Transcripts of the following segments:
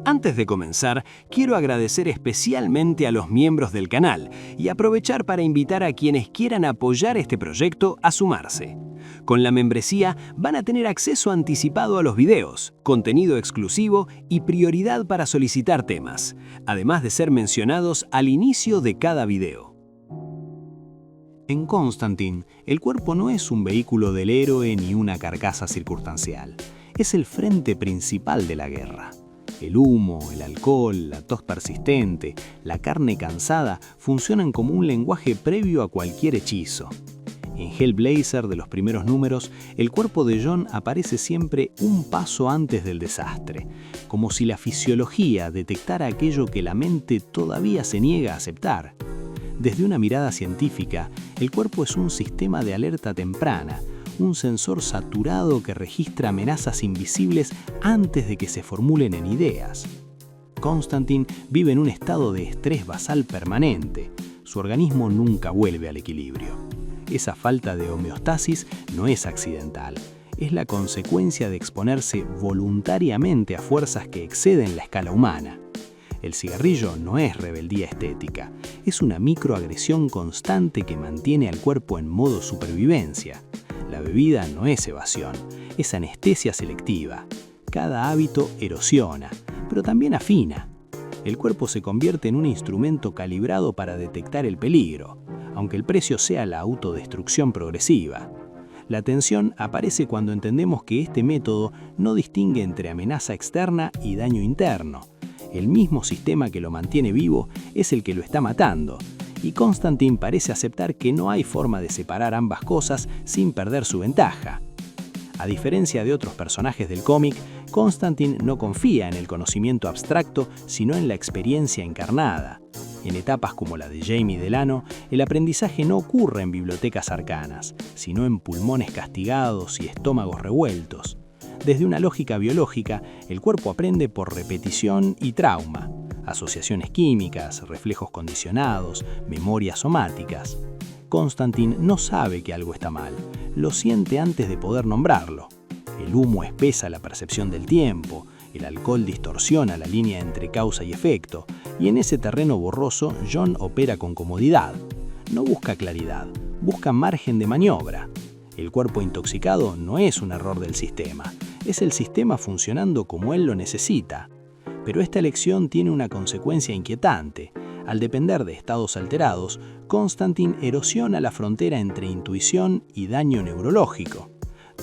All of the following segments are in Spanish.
Antes de comenzar, quiero agradecer especialmente a los miembros del canal y aprovechar para invitar a quienes quieran apoyar este proyecto a sumarse. Con la membresía van a tener acceso anticipado a los videos, contenido exclusivo y prioridad para solicitar temas, además de ser mencionados al inicio de cada video. En Constantine, el cuerpo no es un vehículo del héroe ni una carcasa circunstancial. Es el frente principal de la guerra. El humo, el alcohol, la tos persistente, la carne cansada funcionan como un lenguaje previo a cualquier hechizo. En Hellblazer, de los primeros números, el cuerpo de John aparece siempre un paso antes del desastre, como si la fisiología detectara aquello que la mente todavía se niega a aceptar. Desde una mirada científica, el cuerpo es un sistema de alerta temprana, un sensor saturado que registra amenazas invisibles antes de que se formulen en ideas. Constantine vive en un estado de estrés basal permanente. Su organismo nunca vuelve al equilibrio. Esa falta de homeostasis no es accidental. Es la consecuencia de exponerse voluntariamente a fuerzas que exceden la escala humana. El cigarrillo no es rebeldía estética. Es una microagresión constante que mantiene al cuerpo en modo supervivencia. La bebida no es evasión, es anestesia selectiva. Cada hábito erosiona, pero también afina. El cuerpo se convierte en un instrumento calibrado para detectar el peligro, aunque el precio sea la autodestrucción progresiva. La tensión aparece cuando entendemos que este método no distingue entre amenaza externa y daño interno. El mismo sistema que lo mantiene vivo es el que lo está matando. Y Constantine parece aceptar que no hay forma de separar ambas cosas sin perder su ventaja. A diferencia de otros personajes del cómic, Constantine no confía en el conocimiento abstracto, sino en la experiencia encarnada. En etapas como la de Jamie Delano, el aprendizaje no ocurre en bibliotecas arcanas, sino en pulmones castigados y estómagos revueltos. Desde una lógica biológica, el cuerpo aprende por repetición y trauma. Asociaciones químicas, reflejos condicionados, memorias somáticas. Constantine no sabe que algo está mal, lo siente antes de poder nombrarlo. El humo espesa la percepción del tiempo, el alcohol distorsiona la línea entre causa y efecto, y en ese terreno borroso John opera con comodidad. No busca claridad, busca margen de maniobra. El cuerpo intoxicado no es un error del sistema, es el sistema funcionando como él lo necesita. Pero esta elección tiene una consecuencia inquietante. Al depender de estados alterados, Constantine erosiona la frontera entre intuición y daño neurológico.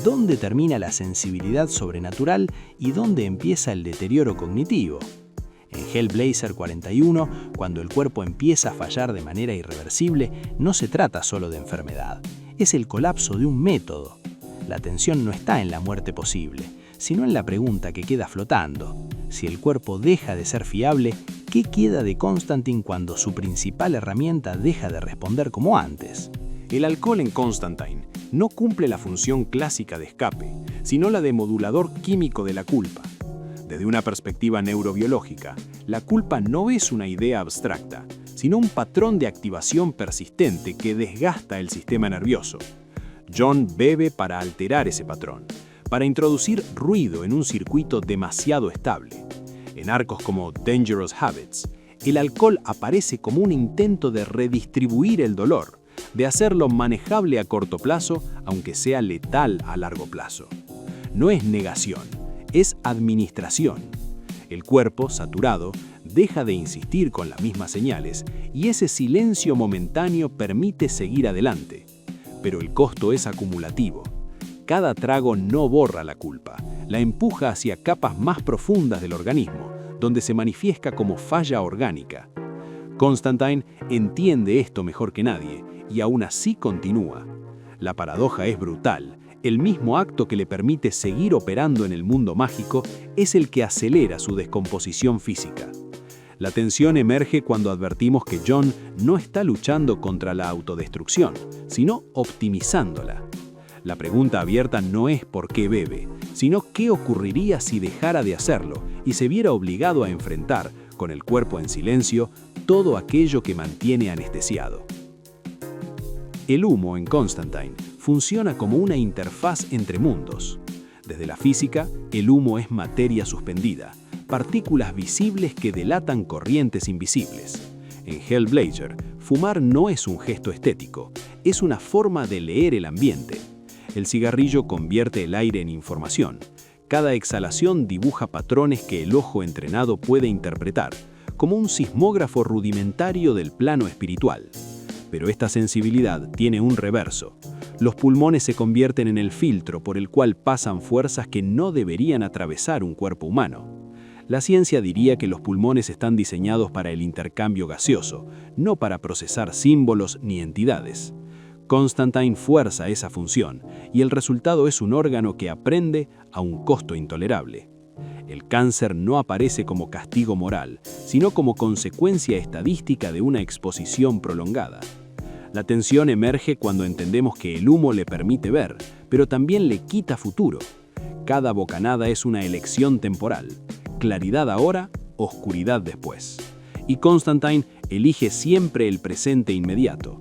¿Dónde termina la sensibilidad sobrenatural y dónde empieza el deterioro cognitivo? En Hellblazer 41, cuando el cuerpo empieza a fallar de manera irreversible, no se trata solo de enfermedad. Es el colapso de un método. La tensión no está en la muerte posible, sino en la pregunta que queda flotando. Si el cuerpo deja de ser fiable, ¿qué queda de Constantine cuando su principal herramienta deja de responder como antes? El alcohol en Constantine no cumple la función clásica de escape, sino la de modulador químico de la culpa. Desde una perspectiva neurobiológica, la culpa no es una idea abstracta, sino un patrón de activación persistente que desgasta el sistema nervioso. John bebe para alterar ese patrón, para introducir ruido en un circuito demasiado estable. En arcos como Dangerous Habits, el alcohol aparece como un intento de redistribuir el dolor, de hacerlo manejable a corto plazo, aunque sea letal a largo plazo. No es negación, es administración. El cuerpo, saturado, deja de insistir con las mismas señales y ese silencio momentáneo permite seguir adelante. Pero el costo es acumulativo. Cada trago no borra la culpa, la empuja hacia capas más profundas del organismo, donde se manifiesta como falla orgánica. Constantine entiende esto mejor que nadie y aún así continúa. La paradoja es brutal. El mismo acto que le permite seguir operando en el mundo mágico es el que acelera su descomposición física. La tensión emerge cuando advertimos que John no está luchando contra la autodestrucción, sino optimizándola. La pregunta abierta no es por qué bebe, sino qué ocurriría si dejara de hacerlo y se viera obligado a enfrentar, con el cuerpo en silencio, todo aquello que mantiene anestesiado. El humo en Constantine funciona como una interfaz entre mundos. Desde la física, el humo es materia suspendida, partículas visibles que delatan corrientes invisibles. En Hellblazer, fumar no es un gesto estético, es una forma de leer el ambiente. El cigarrillo convierte el aire en información. Cada exhalación dibuja patrones que el ojo entrenado puede interpretar, como un sismógrafo rudimentario del plano espiritual. Pero esta sensibilidad tiene un reverso. Los pulmones se convierten en el filtro por el cual pasan fuerzas que no deberían atravesar un cuerpo humano. La ciencia diría que los pulmones están diseñados para el intercambio gaseoso, no para procesar símbolos ni entidades. Constantine fuerza esa función, y el resultado es un órgano que aprende a un costo intolerable. El cáncer no aparece como castigo moral, sino como consecuencia estadística de una exposición prolongada. La tensión emerge cuando entendemos que el humo le permite ver, pero también le quita futuro. Cada bocanada es una elección temporal. Claridad ahora, oscuridad después. Y Constantine elige siempre el presente inmediato.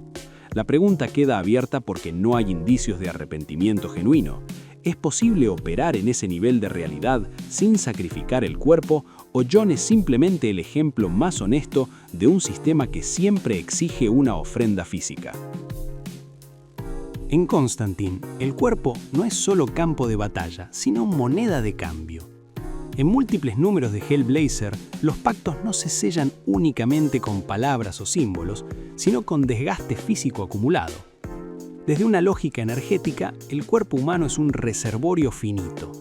La pregunta queda abierta porque no hay indicios de arrepentimiento genuino. ¿Es posible operar en ese nivel de realidad sin sacrificar el cuerpo, o John es simplemente el ejemplo más honesto de un sistema que siempre exige una ofrenda física? En Constantine, el cuerpo no es solo campo de batalla, sino moneda de cambio. En múltiples números de Hellblazer, los pactos no se sellan únicamente con palabras o símbolos, sino con desgaste físico acumulado. Desde una lógica energética, el cuerpo humano es un reservorio finito.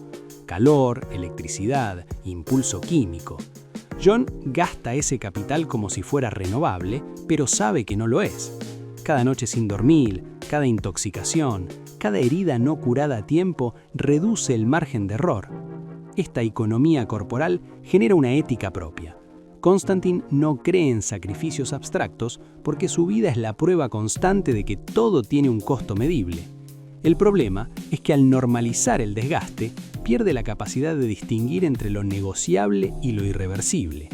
Calor, electricidad, impulso químico. John gasta ese capital como si fuera renovable, pero sabe que no lo es. Cada noche sin dormir, cada intoxicación, cada herida no curada a tiempo reduce el margen de error. Esta economía corporal genera una ética propia. Constantine no cree en sacrificios abstractos porque su vida es la prueba constante de que todo tiene un costo medible. El problema es que al normalizar el desgaste, pierde la capacidad de distinguir entre lo negociable y lo irreversible.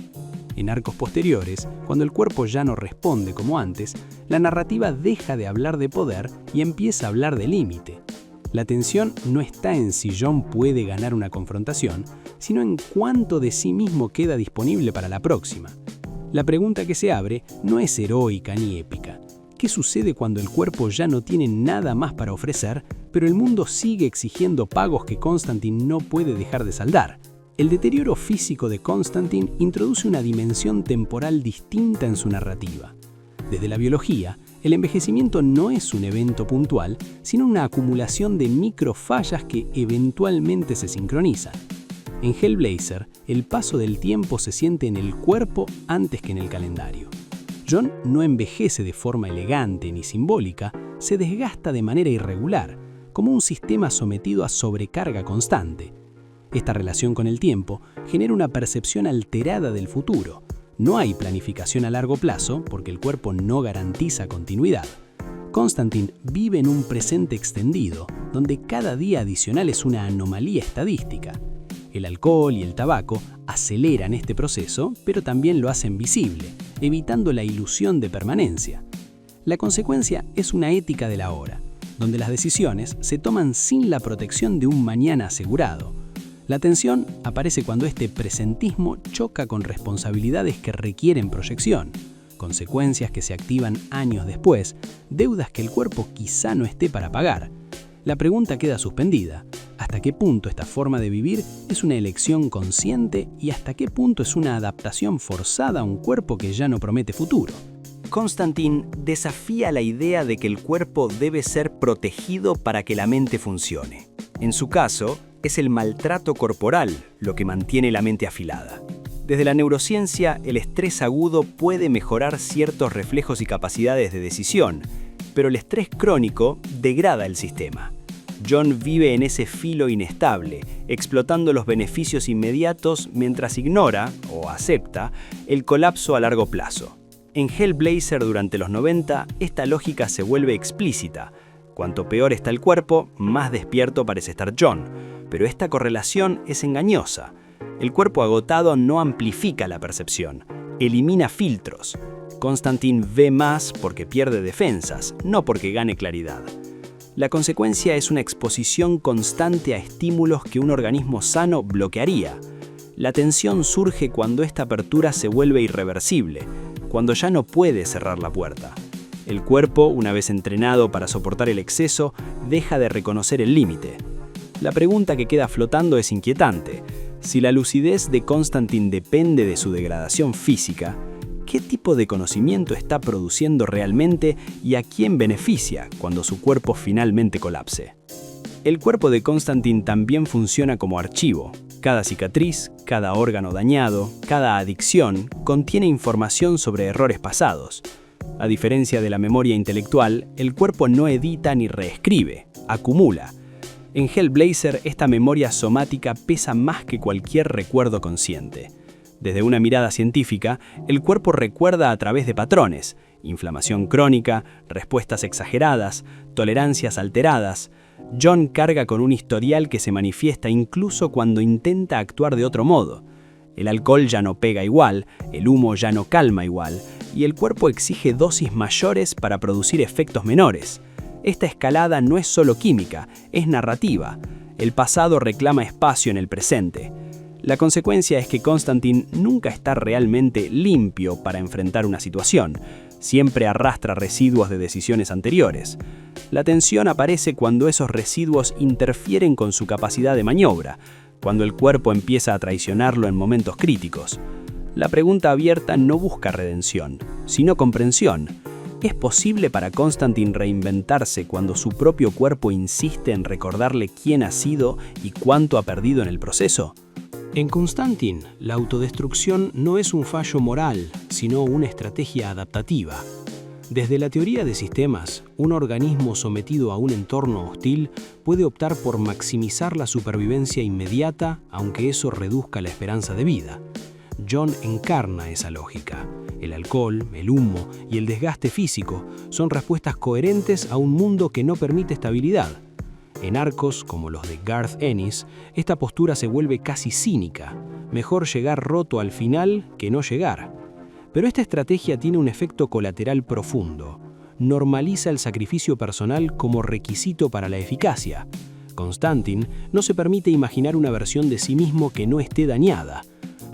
En arcos posteriores, cuando el cuerpo ya no responde como antes, la narrativa deja de hablar de poder y empieza a hablar de límite. La tensión no está en si John puede ganar una confrontación, sino en cuánto de sí mismo queda disponible para la próxima. La pregunta que se abre no es heroica ni épica. ¿Qué sucede cuando el cuerpo ya no tiene nada más para ofrecer, pero el mundo sigue exigiendo pagos que Constantine no puede dejar de saldar? El deterioro físico de Constantine introduce una dimensión temporal distinta en su narrativa. Desde la biología, el envejecimiento no es un evento puntual, sino una acumulación de microfallas que eventualmente se sincronizan. En Hellblazer, el paso del tiempo se siente en el cuerpo antes que en el calendario. John no envejece de forma elegante ni simbólica, se desgasta de manera irregular, como un sistema sometido a sobrecarga constante. Esta relación con el tiempo genera una percepción alterada del futuro. No hay planificación a largo plazo porque el cuerpo no garantiza continuidad. Constantine vive en un presente extendido, donde cada día adicional es una anomalía estadística. El alcohol y el tabaco aceleran este proceso, pero también lo hacen visible, evitando la ilusión de permanencia. La consecuencia es una ética de la hora, donde las decisiones se toman sin la protección de un mañana asegurado. La tensión aparece cuando este presentismo choca con responsabilidades que requieren proyección, consecuencias que se activan años después, deudas que el cuerpo quizá no esté para pagar. La pregunta queda suspendida: ¿hasta qué punto esta forma de vivir es una elección consciente y hasta qué punto es una adaptación forzada a un cuerpo que ya no promete futuro? Constantine desafía la idea de que el cuerpo debe ser protegido para que la mente funcione. En su caso, es el maltrato corporal lo que mantiene la mente afilada. Desde la neurociencia, el estrés agudo puede mejorar ciertos reflejos y capacidades de decisión, pero el estrés crónico degrada el sistema. John vive en ese filo inestable, explotando los beneficios inmediatos mientras ignora, o acepta, el colapso a largo plazo. En Hellblazer durante los 90, esta lógica se vuelve explícita. Cuanto peor está el cuerpo, más despierto parece estar John. Pero esta correlación es engañosa. El cuerpo agotado no amplifica la percepción, elimina filtros. Constantine ve más porque pierde defensas, no porque gane claridad. La consecuencia es una exposición constante a estímulos que un organismo sano bloquearía. La tensión surge cuando esta apertura se vuelve irreversible, cuando ya no puede cerrar la puerta. El cuerpo, una vez entrenado para soportar el exceso, deja de reconocer el límite. La pregunta que queda flotando es inquietante. Si la lucidez de Constantine depende de su degradación física, ¿qué tipo de conocimiento está produciendo realmente y a quién beneficia cuando su cuerpo finalmente colapse? El cuerpo de Constantine también funciona como archivo. Cada cicatriz, cada órgano dañado, cada adicción contiene información sobre errores pasados. A diferencia de la memoria intelectual, el cuerpo no edita ni reescribe, acumula. En Hellblazer, esta memoria somática pesa más que cualquier recuerdo consciente. Desde una mirada científica, el cuerpo recuerda a través de patrones: inflamación crónica, respuestas exageradas, tolerancias alteradas. John carga con un historial que se manifiesta incluso cuando intenta actuar de otro modo. El alcohol ya no pega igual, el humo ya no calma igual, y el cuerpo exige dosis mayores para producir efectos menores. Esta escalada no es solo química, es narrativa. El pasado reclama espacio en el presente. La consecuencia es que Constantine nunca está realmente limpio para enfrentar una situación. Siempre arrastra residuos de decisiones anteriores. La tensión aparece cuando esos residuos interfieren con su capacidad de maniobra, cuando el cuerpo empieza a traicionarlo en momentos críticos. La pregunta abierta no busca redención, sino comprensión. ¿Es posible para Constantine reinventarse cuando su propio cuerpo insiste en recordarle quién ha sido y cuánto ha perdido en el proceso? En Constantine, la autodestrucción no es un fallo moral, sino una estrategia adaptativa. Desde la teoría de sistemas, un organismo sometido a un entorno hostil puede optar por maximizar la supervivencia inmediata, aunque eso reduzca la esperanza de vida. John encarna esa lógica. El alcohol, el humo y el desgaste físico son respuestas coherentes a un mundo que no permite estabilidad. En arcos como los de Garth Ennis, esta postura se vuelve casi cínica. Mejor llegar roto al final que no llegar. Pero esta estrategia tiene un efecto colateral profundo. Normaliza el sacrificio personal como requisito para la eficacia. Constantine no se permite imaginar una versión de sí mismo que no esté dañada.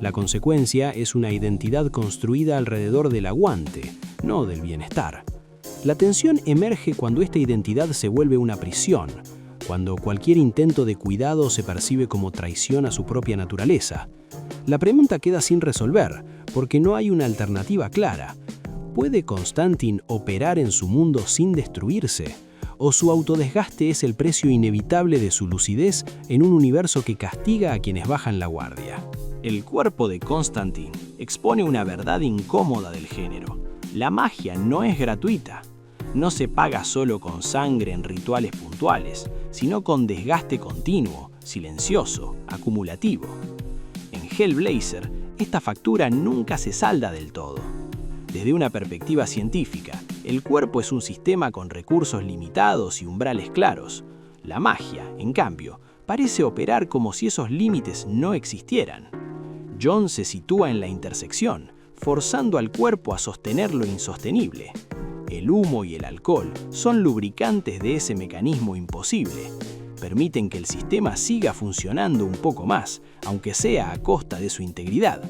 La consecuencia es una identidad construida alrededor del aguante, no del bienestar. La tensión emerge cuando esta identidad se vuelve una prisión, cuando cualquier intento de cuidado se percibe como traición a su propia naturaleza. La pregunta queda sin resolver, porque no hay una alternativa clara. ¿Puede Constantine operar en su mundo sin destruirse? ¿O su autodesgaste es el precio inevitable de su lucidez en un universo que castiga a quienes bajan la guardia? El cuerpo de Constantine expone una verdad incómoda del género. La magia no es gratuita. No se paga solo con sangre en rituales puntuales, sino con desgaste continuo, silencioso, acumulativo. En Hellblazer, esta factura nunca se salda del todo. Desde una perspectiva científica, el cuerpo es un sistema con recursos limitados y umbrales claros. La magia, en cambio, parece operar como si esos límites no existieran. John se sitúa en la intersección, forzando al cuerpo a sostener lo insostenible. El humo y el alcohol son lubricantes de ese mecanismo imposible. Permiten que el sistema siga funcionando un poco más, aunque sea a costa de su integridad.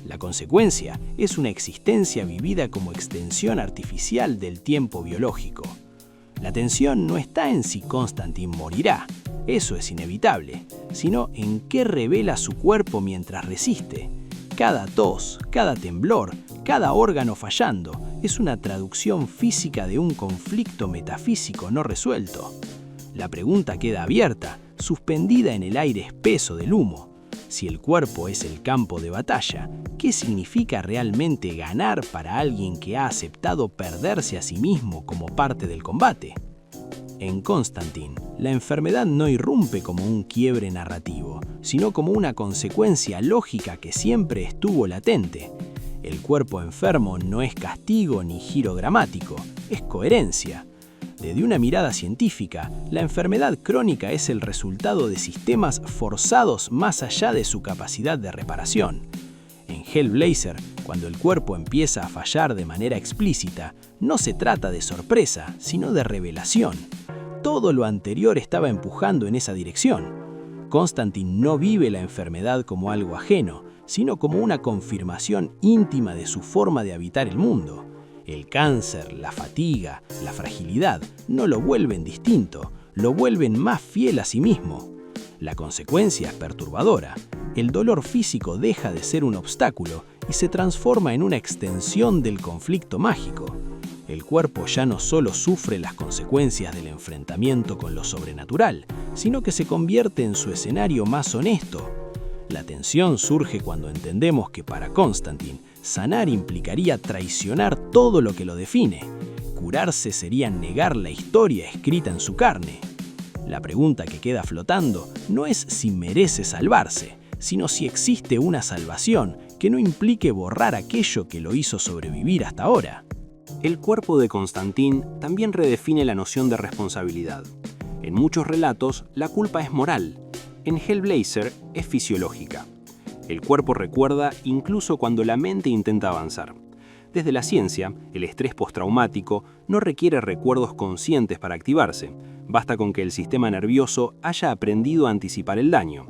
La consecuencia es una existencia vivida como extensión artificial del tiempo biológico. La tensión no está en si Constantine morirá, eso es inevitable, sino en qué revela su cuerpo mientras resiste. Cada tos, cada temblor, cada órgano fallando es una traducción física de un conflicto metafísico no resuelto. La pregunta queda abierta, suspendida en el aire espeso del humo. Si el cuerpo es el campo de batalla, ¿qué significa realmente ganar para alguien que ha aceptado perderse a sí mismo como parte del combate? En Constantine, la enfermedad no irrumpe como un quiebre narrativo, sino como una consecuencia lógica que siempre estuvo latente. El cuerpo enfermo no es castigo ni giro dramático, es coherencia. Desde una mirada científica, la enfermedad crónica es el resultado de sistemas forzados más allá de su capacidad de reparación. En Hellblazer, cuando el cuerpo empieza a fallar de manera explícita, no se trata de sorpresa, sino de revelación. Todo lo anterior estaba empujando en esa dirección. Constantine no vive la enfermedad como algo ajeno, sino como una confirmación íntima de su forma de habitar el mundo. El cáncer, la fatiga, la fragilidad no lo vuelven distinto, lo vuelven más fiel a sí mismo. La consecuencia es perturbadora. El dolor físico deja de ser un obstáculo y se transforma en una extensión del conflicto mágico. El cuerpo ya no solo sufre las consecuencias del enfrentamiento con lo sobrenatural, sino que se convierte en su escenario más honesto. La tensión surge cuando entendemos que para Constantine, sanar implicaría traicionar todo lo que lo define. Curarse sería negar la historia escrita en su carne. La pregunta que queda flotando no es si merece salvarse, sino si existe una salvación que no implique borrar aquello que lo hizo sobrevivir hasta ahora. El cuerpo de Constantine también redefine la noción de responsabilidad. En muchos relatos, la culpa es moral. En Hellblazer es fisiológica. El cuerpo recuerda incluso cuando la mente intenta avanzar. Desde la ciencia, el estrés postraumático no requiere recuerdos conscientes para activarse. Basta con que el sistema nervioso haya aprendido a anticipar el daño.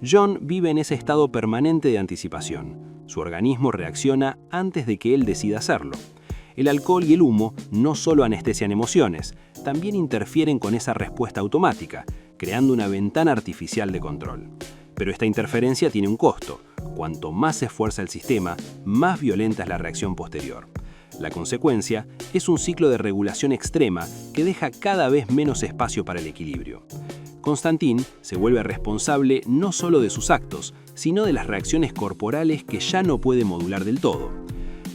John vive en ese estado permanente de anticipación. Su organismo reacciona antes de que él decida hacerlo. El alcohol y el humo no solo anestesian emociones, también interfieren con esa respuesta automática, creando una ventana artificial de control. Pero esta interferencia tiene un costo. Cuanto más se esfuerza el sistema, más violenta es la reacción posterior. La consecuencia es un ciclo de regulación extrema que deja cada vez menos espacio para el equilibrio. Constantine se vuelve responsable no solo de sus actos, sino de las reacciones corporales que ya no puede modular del todo.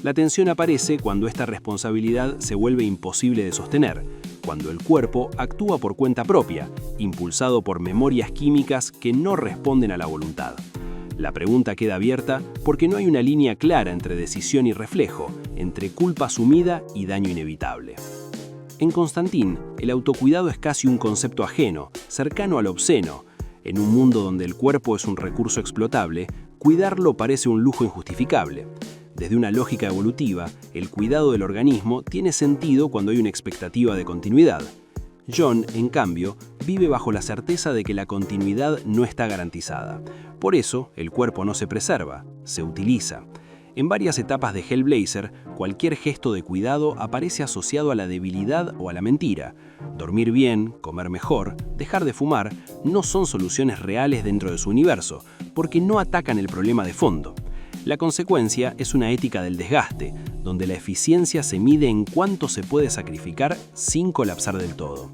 La tensión aparece cuando esta responsabilidad se vuelve imposible de sostener, cuando el cuerpo actúa por cuenta propia, impulsado por memorias químicas que no responden a la voluntad. La pregunta queda abierta porque no hay una línea clara entre decisión y reflejo, entre culpa asumida y daño inevitable. En Constantine, el autocuidado es casi un concepto ajeno, cercano al obsceno. En un mundo donde el cuerpo es un recurso explotable, cuidarlo parece un lujo injustificable. Desde una lógica evolutiva, el cuidado del organismo tiene sentido cuando hay una expectativa de continuidad. John, en cambio, vive bajo la certeza de que la continuidad no está garantizada. Por eso, el cuerpo no se preserva, se utiliza. En varias etapas de Hellblazer, cualquier gesto de cuidado aparece asociado a la debilidad o a la mentira. Dormir bien, comer mejor, dejar de fumar, no son soluciones reales dentro de su universo, porque no atacan el problema de fondo. La consecuencia es una ética del desgaste, donde la eficiencia se mide en cuánto se puede sacrificar sin colapsar del todo.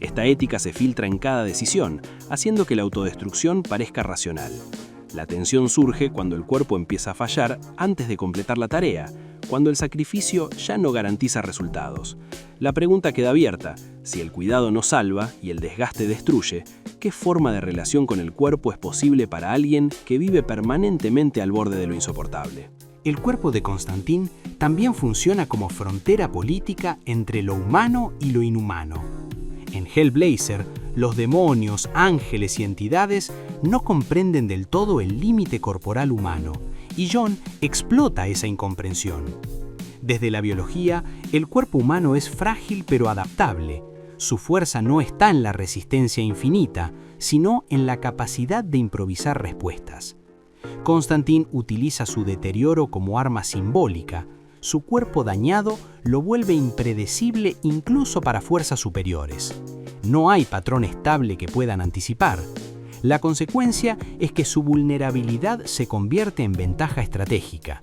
Esta ética se filtra en cada decisión, haciendo que la autodestrucción parezca racional. La tensión surge cuando el cuerpo empieza a fallar antes de completar la tarea, cuando el sacrificio ya no garantiza resultados. La pregunta queda abierta: si el cuidado no salva y el desgaste destruye, ¿qué forma de relación con el cuerpo es posible para alguien que vive permanentemente al borde de lo insoportable? El cuerpo de Constantine también funciona como frontera política entre lo humano y lo inhumano. En Hellblazer, los demonios, ángeles y entidades no comprenden del todo el límite corporal humano, y John explota esa incomprensión. Desde la biología, el cuerpo humano es frágil pero adaptable. Su fuerza no está en la resistencia infinita, sino en la capacidad de improvisar respuestas. Constantine utiliza su deterioro como arma simbólica. Su cuerpo dañado lo vuelve impredecible incluso para fuerzas superiores. No hay patrón estable que puedan anticipar. La consecuencia es que su vulnerabilidad se convierte en ventaja estratégica.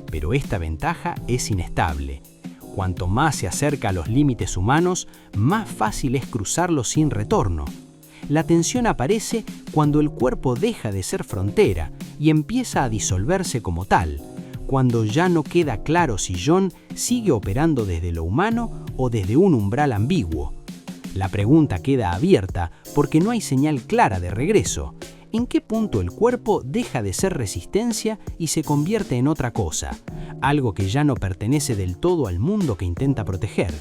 Pero esta ventaja es inestable. Cuanto más se acerca a los límites humanos, más fácil es cruzarlos sin retorno. La tensión aparece cuando el cuerpo deja de ser frontera y empieza a disolverse como tal, cuando ya no queda claro si John sigue operando desde lo humano o desde un umbral ambiguo. La pregunta queda abierta porque no hay señal clara de regreso. ¿En qué punto el cuerpo deja de ser resistencia y se convierte en otra cosa, algo que ya no pertenece del todo al mundo que intenta proteger?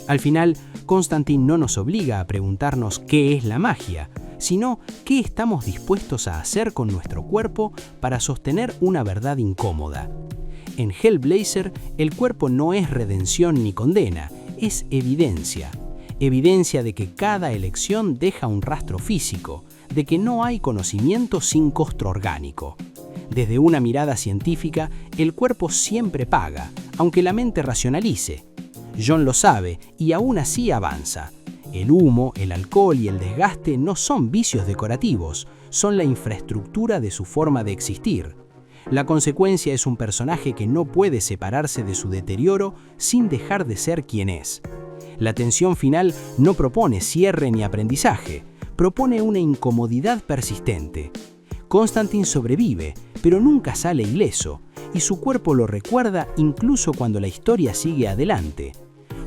Al final, Constantine no nos obliga a preguntarnos qué es la magia, sino qué estamos dispuestos a hacer con nuestro cuerpo para sostener una verdad incómoda. En Hellblazer, el cuerpo no es redención ni condena, es evidencia. Evidencia de que cada elección deja un rastro físico, de que no hay conocimiento sin costo orgánico. Desde una mirada científica, el cuerpo siempre paga, aunque la mente racionalice. John lo sabe y aún así avanza. El humo, el alcohol y el desgaste no son vicios decorativos, son la infraestructura de su forma de existir. La consecuencia es un personaje que no puede separarse de su deterioro sin dejar de ser quien es. La tensión final no propone cierre ni aprendizaje, propone una incomodidad persistente. Constantine sobrevive, pero nunca sale ileso, y su cuerpo lo recuerda incluso cuando la historia sigue adelante.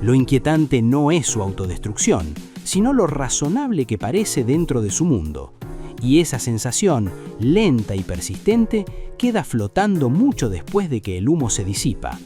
Lo inquietante no es su autodestrucción, sino lo razonable que parece dentro de su mundo. Y esa sensación, lenta y persistente, queda flotando mucho después de que el humo se disipa.